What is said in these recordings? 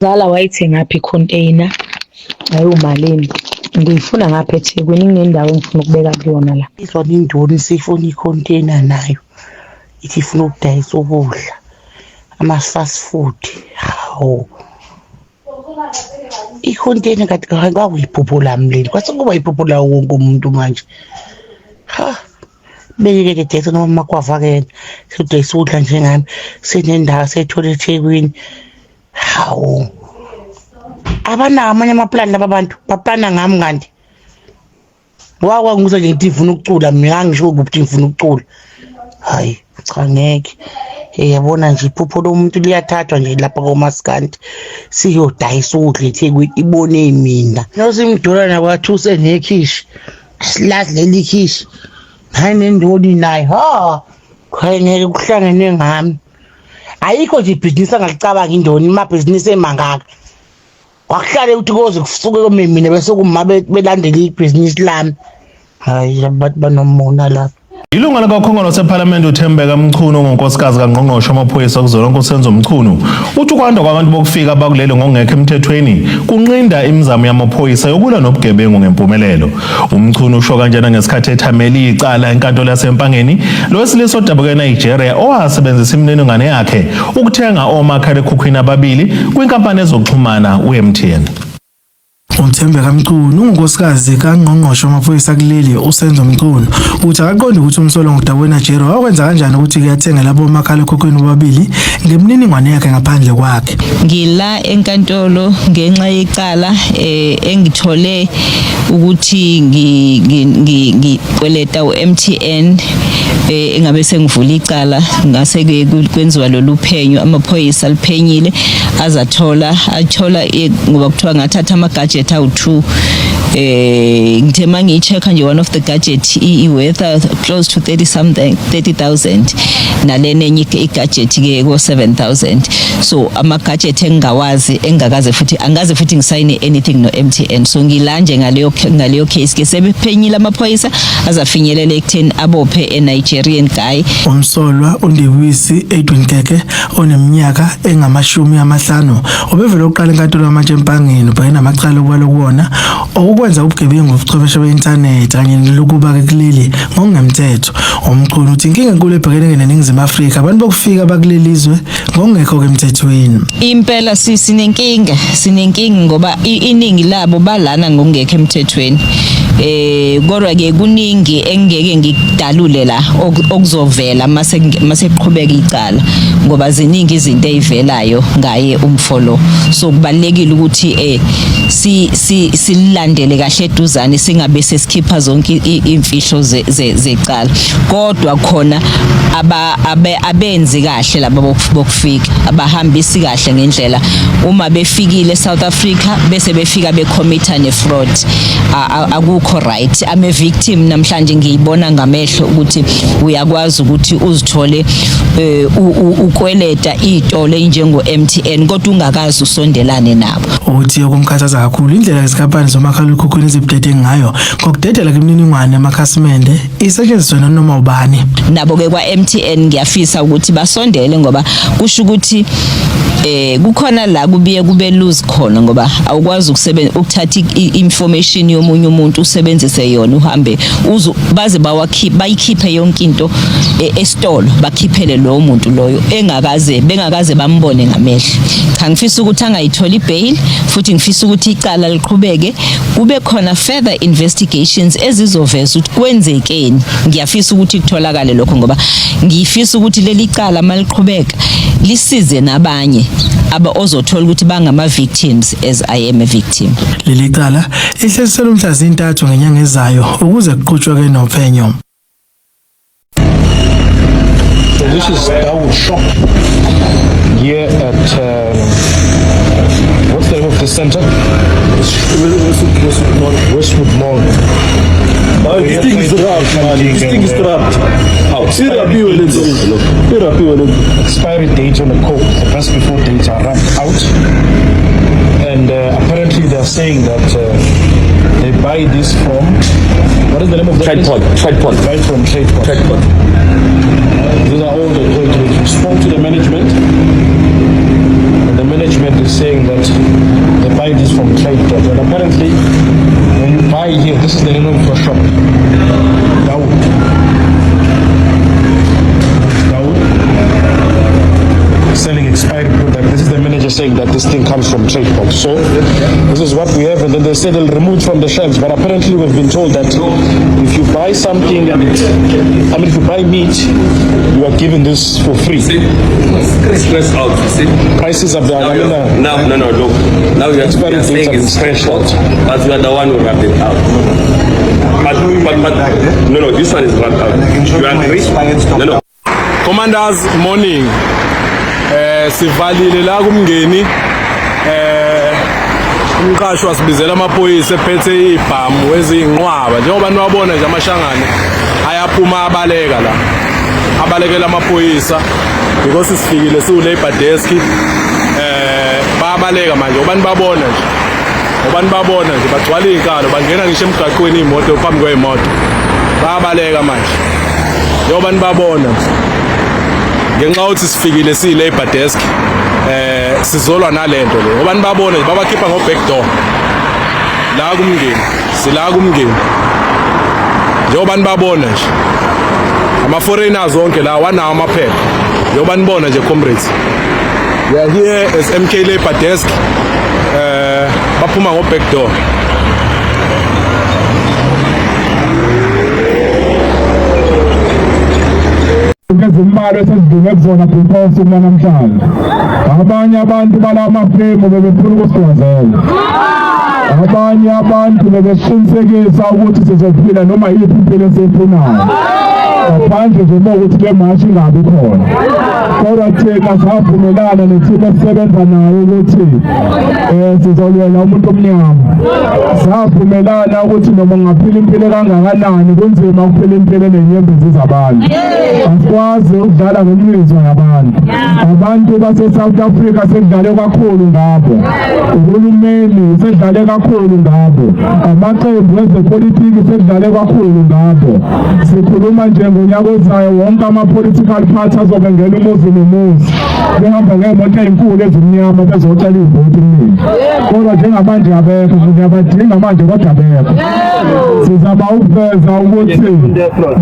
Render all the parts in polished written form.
Zala wayithengaphi icontainer ayiwumalini ngiyifuna ngapha eThekwini kunendawo engifuna ukubeka kuyona la. Izona indoni sifuna icontainer nayo ithi ifuna ukudayisa ukudla ama-fast food. Hawu icontainer kade kwakuyiphuphula mleni kwase kuba yiphuphula wonke umuntu manje. Beke dayisa noma makwava kena sedayisa ukudla njengami senendawo sethole eThekwini. Hawu abanawo amanye amaplani laba bantu baplana ngami kanti ngizwe nje ngithi ngifuna ukucula mina ngisho ukuthi ngifuna ukucula. Hayi cha ngeke yabona nje iphupho lomuntu liyathathwa nje lapha komaskandi siyodayisa ukudla eThekwini ibone mina nosimdula nakwathi usenekhishi silazi leli khishi hayi nendoni nayo khaya ngeke kuhlangene ngami. Ayikho nje ibhizinisi angalicabanga indoni amabhizinisi emangaka wakuhlale ukuthi koze kusuke kome mina bese kuma belandela ibhizinisi lami. Hayi abantu banomona lapha. Ilunga likakhongolo sephalamende uThembeka Mchunu ngonkosikazi kaNgqongqoshe wamaphoyisa kuzolonke uSenzo Mchunu uthi ukwanda kwabantu bokufika abakulelo ngokungekho emthethweni kunqinda imizamo yamaphoyisa yokulwa nobugebengu ngempumelelo. uMchunu usho kanjena ngesikhathi ethamela icala enkantolo yaseMpangeni lowesilisa odabuka eNigeria owasebenzisa imininingwane yakhe ukuthenga omakhalekhukhwini ababili kwinkampani ezokuxhumana uMTN. uThembeka Mchunu ungunkosikazi kaNgqongqoshe wamaphoyisa kuleli uSenzo Mchunu uthi akaqonda ukuthi umsolo ngodabuka eNigeria wakwenza kanjani ukuthi kuyathenga labo omakhalekhukhwini bobabili ngemininingwane yakhe ngaphandle kwakhe. Ngila enkantolo ngenxa yecala engithole ukuthi ngikweleta uMTN engabe sengivula icala ngase kwenziwa loluphenyo amaphoyisa liphenyile athola ngoba kuthiwa ngathatha ama-gadget awu-2 ngithe mangiyi-check-a nje one of the gadget i-worth close to 30,000 nalena enye i-gadget-ke ko-7,000. so ama-gadget engakaze futhi ngisayine anything no-MTN. so ngilanje ngaleyo case-ke sebephenyile amaphoyisa azafinyelela ekutheni abophe e-Nigerian guy. Umsolwa uNdebisi Edwin Keke oneminyaka engama-50 ubevele uqala enkantolo yamanje eMpangeni ubhekene namacala okubalwa kuwona okwenza ubugebengu ubuchwepheshe be-internet kanye nelokuba-ke kuleli ngokungemthetho. uMchunu uthi inkinga enkulu ebhekene neNingizimu Afrika abantu bokufika bakuleli izwe ngokungekho emthethweni. Impela sinenkinga ngoba iningi labo balana ngokungekho emthethweni. Kodwa-ke kuningi engeke ngikudalule la okuzovela mase kuqhubeka icala ngoba ziningi izinto ezivelayo ngaye umfolo. so kubalekile ukuthi silandele kahle eduzane singabe sesikhipha zonke imfihlo zecala. kodwa khona abenzi kahle laba bokufika abahambisi kahle ngendlela uma befikile eSouth Africa bese befika becommita ne-fraud. Akukho right. ame victim namhlanje ngiyibona ngamehlo ukuthi uyakwazi ukuthi uzithole ukweleta itolo enjengo MTN kodwa ungakazi usondelane nabo. Uthi okumkhathaza kakhulu indlela izikhampani zomakhalekhukhwini ezibudede ngayo ngokudedela kwemininingwane yamakhasimende isetshenziswa noma ubani. Nabo-ke kwa MTN ngiyafisa ukuthi basondele ngoba kusho ukuthi kukhona la kubiye kube lose khona ngoba awukwazi ukuthatha information yomunye umuntu usebenzise yona uhambe baze bayikhiphe yonke into esitolo bakhiphele lo muntu loyo bengakaze bambone ngamehlo. Cha ngifisa ukuthi angayithola ibail futhi ngifisa ukuthi icala liqhubeke kube khona further investigations ezizoveza ukuthi kwenzekeni. Ngiyafisa ukuthi kutholakale lokho ngoba ngifisa ukuthi leli cala maliqhubeka lisize nabanye ozothola ukuthi bangama victims as I am a victim. Leli cala ihleselwe mhla zintathu ngenyanga ezayo ukuze kuqhutshwe nophenyo. So this is Dawood Shop here at what's the name of the center? Westwood Mall. This thing is wrapped, man. This thing is wrapped. Expiry date on the coke, the best before dates are run out. And apparently they're saying that they buy this from, what is the name of the Tripod. Buy from Tripod. These are all the we spoke to the management. And the management is is saying that they buy this from trade stores. And apparently, when you buy here, this is the name of your shop. Dawood. Selling expired product. This is the manager saying that this thing comes from trade box. So this is what we have, and then they say they'll remove it from the shelves. But apparently we've been told that if you buy something, if you buy meat, you are given this for free. Stress out, see? Prices are there. No, look. Now you are saying it's stressed out, but you are the one who wrapped it out. But no, this one is wrapped out. You agree? No. Commanders, morning. Sivalile la kumngeni umqashi wasibizela amaphoyisa ephethe ibhamu wezinqwaba njengoba niwabona nje amashangane ayaphuma abalekela amaphoyisa because sifikile siwu labor desk bayabaleka manje ngoba nibabona nje bagcwala inkalo bangena ngisho emgaqweni imoto phambi kweyimoto bayabaleka manje njengoba nibabona ngenxa yokuthi sifikile labor desk sizolwa nalento le ngoba nibabona babakhipha ngo back door la kumngeni njengoba nibabona nje ama foreigners onke la wanawo amaphepha njengoba nibona nje comrades we are here as MK labor desk baphuma ngo back door. Ngezimali esizidinge kuzona phose namhlanje abanye abantu balamafemu bebefuna ukusigwazela abanye abantu bebeqinisekisa ukuthi sizophila noma yiphi impilo esiyifunayo ngaphandle nje ukuthi le mashi ingabi khona kodwa thina savumelana nethimu esisebenza nayo ukuthi sizolwela umuntu omnyama savumelana ukuthi noma ngaphila impilo kangakanani kunzima ukuphila impilo nenyembezi zabantu asikwazi ukudlala ngemizwa yabantu abantu base-South Africa sekudlale kakhulu ngabo uhulumeni sekudlale kakhulu ngabo amaqembu ezepolitiki sekudlale kakhulu ngabo sikhuluma nje ngonyaka ozayo wonke ama-political party azobengena umuzi nomuzi behamba ngemoto ey'nkulu ezimnyama bezocela ivoti eningi kodwa njengamanje abekho ngiyabadinga manje kodwa abekho sizama ukuveza ukuthi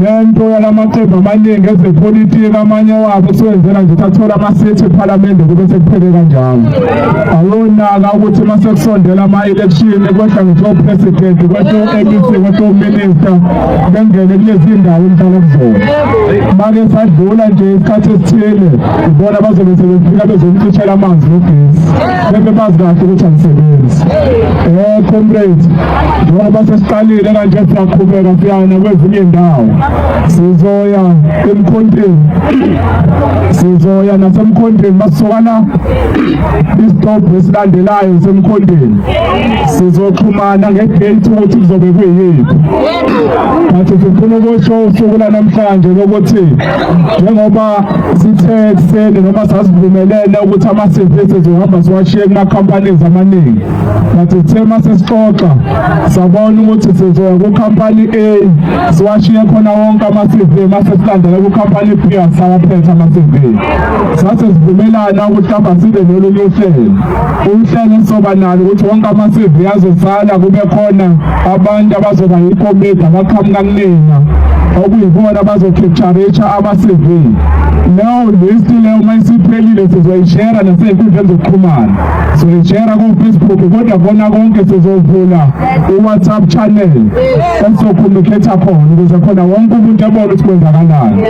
lento yalamaqembu amaningi ezepolitiki amanye wabo siwenzela nje athola amasethi ephalamende kube sekuphele kanjalo awonaka ukuthi uma sekusondela ama-election kwehla ngisho president kwehla o-MEC kwehla ominister bengene kulezi ndawo emhlala kuzona make sadlula nje isikhathi esithile ibona bazobe sebefika bezomcishela amanzi nogesi bebe bazi kahle ukuthi angisebenzi comrades njengoba sesiqalile kanje siyaqhubeka siyana kwezinye indawo sizoya emkhonteni sizoya nasemkhonteni masokana isitobhu esilandelayo semkhonteni sizoxhumana ngedate ukuthi kuzobe kuyiphi bathi sifuna ukusho usuku lanamhlanje lokuthi njengoba sithe ekuseni noma sasivumelene ukuthi ama-services zohamba siwashiye kuma-companies amaningi bathi sithe masesixoxa sabona ukuthi sizoya ku-company A siwashiye khona wonke ama-CV masesilandela ku-company B asawaphethe ama-CV sase sivumelana ukuthi hamba sibe nolunye uhlelo esizoba nalo ukuthi wonke ama-CV azosala kube khona abantu abazoba yikomiti abaqhamuka kunina okuyibona bazokheptharisha ama-CV leyo list leyo uma isiphelile sizoyishera nasey'nkundleni zokuxhumana sizoyishera ku-Facebook kodwa kona konke sizovula i-WhatsApp channel esizokhomikhetha khona ukuze khona wonke umuntu ebone ukuthi kwenzakalani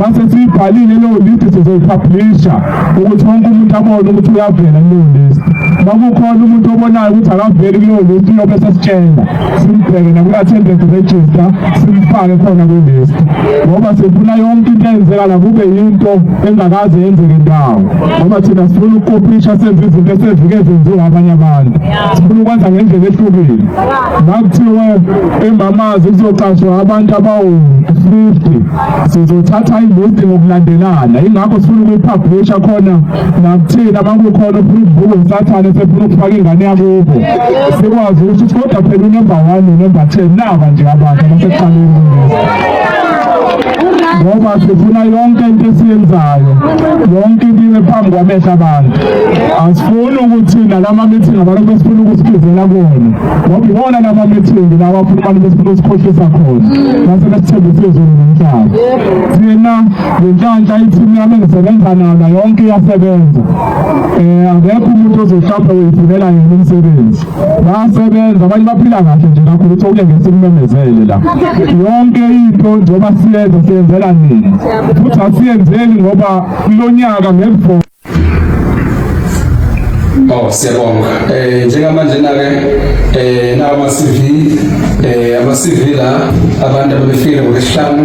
base siyibhalile leyo list sizoyipublisha ukuthi wonke umuntu abone ukuthi uyavela kuleyo list makukhona umuntu obonayo ukuthi akaveli kuleyo list uyobe sesitshela simbheke naku-attendance register simfake khona kwi-list ngoba sifuna yonke into eyenzekala kube yinto engakaze yenzeke ndawo ngoba thina sifuna ukukopisha senze izinto esezike zenziwa abanye abantu sifuna ukwenza ngendlela ehlukile nakuthiwe embamazi kuzoqashwa abantu abawu-50 sizothatha ilist ngokulandelana ingakho sifuna ukuyipublisha khona nakuthina makukhona ufuna ukubhuka usathane sefuna ukufaka ingane yakubo sikwazi ukuthi kodwa phela u-number 1 no-number 10 naba nje abantu abasekuqaleni ngoba sifuna yonke into esiyenzayo yonke ibe phambi kwamehlo abantu. Asifuni ukuthi nalama meeting abantu besifuna ukusiphizela kona ngoba ibona lama meeting lawa afuna abantu besifuna usikhohlisa khona base besithembise izulu nomhlaba. Thina ngenhlanhla ithini yami ngisebenza nayo yonke iyasebenza. Akekho umuntu ozohlapha uyifunela yena umsebenzi. Basebenza abanye baphila kahle nje kakhulu ukuthi ule ngesimemezele la. Yonke into njengoba siyenzela nini. Futhi asiyenzeli ngoba kulonyaka ngekho. Siyabonga. Njengamanje na-ke nama CV la abantu ababefikile ngolesihlanu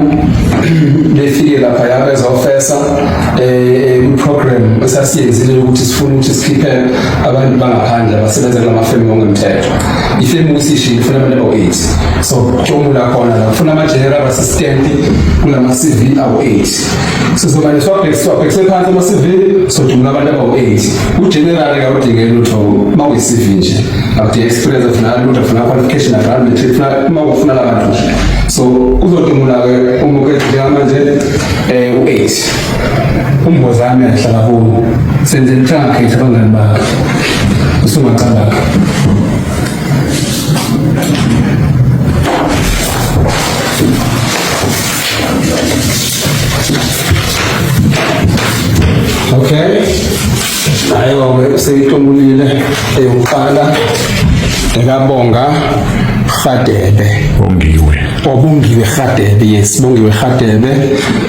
befike lapha ya bezofesa program esasiyenzile ukuthi sifuna ukuthi sikhiphe abantu bangaphandle abasebenza kula mafemu ongemthetho. Ifemu usishilo ifuna abantu abo-8. So kumula khona la ufuna ama-general assistant kulama CV abo-8. Sizomane swabhekise phansi ama-CV sodumula abantu abo-8. Ugeneral akudingeki lutho uma uyi-CV nje. Akudinga experience afuna lutho afuna qualification afuna matric uma ufuna labantu nje. So uzodumula-ke umukethe njengamanje u-8. Umbozi wami ahlala kuwo. Senze ngikhethe abangani bakhe. Usungacabanga. Okay. Hayo seyihlomulile eyokuqala ekabonga Radebe. Bongiwe Radebe, yes, Bongiwe Radebe,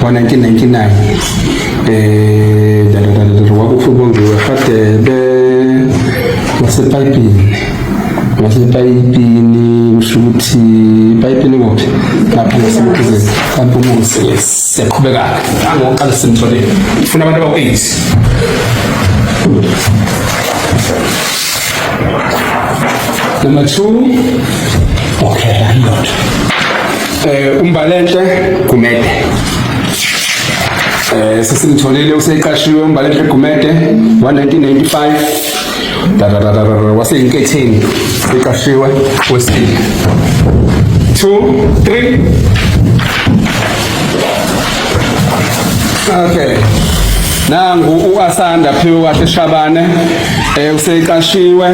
1999. Wakuphi Bongiwe Radebe wasepayipini kusho ukuthi ipayipini ngophi lapha ngasemkhize kaMpumusi. Yes, siyaqhubeka ngoqala simthole ufuna abantu aba-8. Number 2. Okay, I'm good. Umbalenhle Gumede. Sesimtholile useqashiwe Umbalenhle Gumede 1995. Waseyinketheni eqashiwe wesibili. 2, 3. Okay. Nangu uAsanda Phiwe kahle Shabane useqashiwe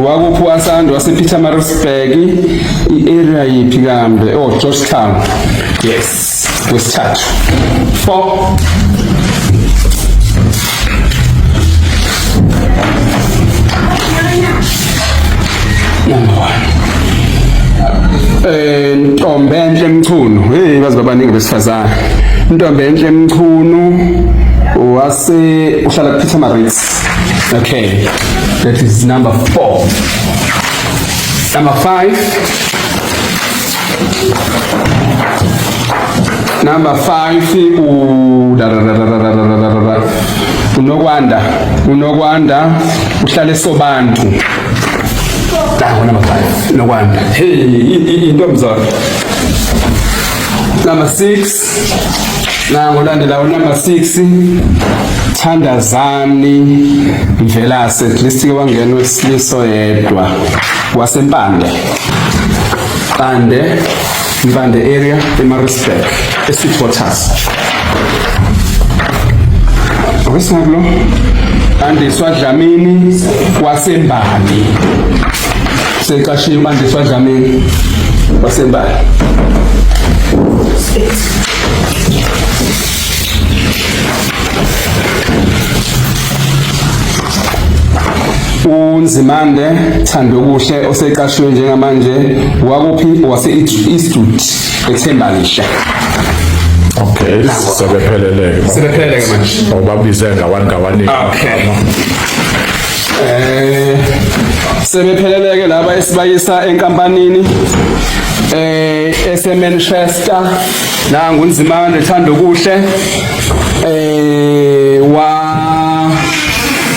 wakuphi uAsanda wasePietermaritzburg iarea yiphi kambe Georgetown. Yes, wesithathu. 4. Number 1. Ntombenhle Mchunu. Hey bazi babaningi besifazana. Ntombenhle Mchunu uhlala Pietermaritzburg. Okay, that is number 4. Number 5. Number 5 unokwanda uhlala eSobantu. Number 5 unokwanda. Hey, intomzana. Number 6. Nangolandela number 6 Thandazani Mvelase, at least wangena wesiliso yedwa wasempande. Mpande area eMaritzburg eSweetwaters. Okwesibili Andiswa Dlamini wasembali. Seqashiwe Andiswa Dlamini wasembali. uNzimande Thandokuhle oseqashiwe njengamanje wakuphi wase-Eastwood eThembalisha. Okay, sebephelele manje awubabize ngawani. Okay. Sebepheleleke laba esibayisa enkampanini eseManchester nangu uNzimande Thandokuhle wa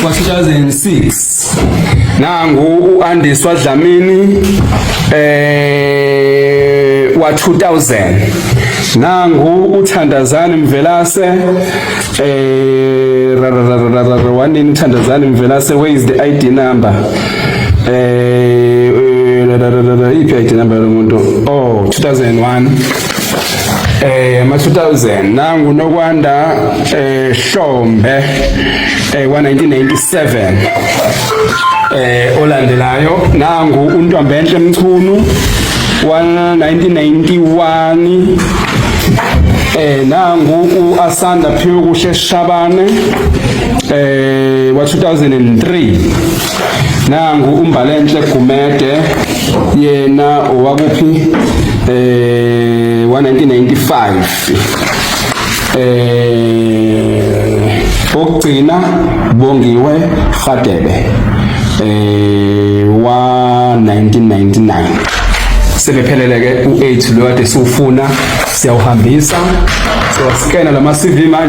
2006 nangu uAndiswa Dlamini wa 2000 nangu uThandazani Mvelase wanini Thandazani Mvelase, where is the ID number? IP ID number yomuntu 2001 2000 nangu nokwanda Hlombe wa 1997 olandelayo nangu uNtwambenhle Mchunu wa 1991 nangu uAsanda Phiyokushe Shabane wa 2003 nangu uMbalenhle Gumede yena owakuphi wa 1995 okugcina Bongiwe Radebe wa 1999 sebephelele ke u8 lo kade siufuna siyawuhambisa siwaskena lama CV manje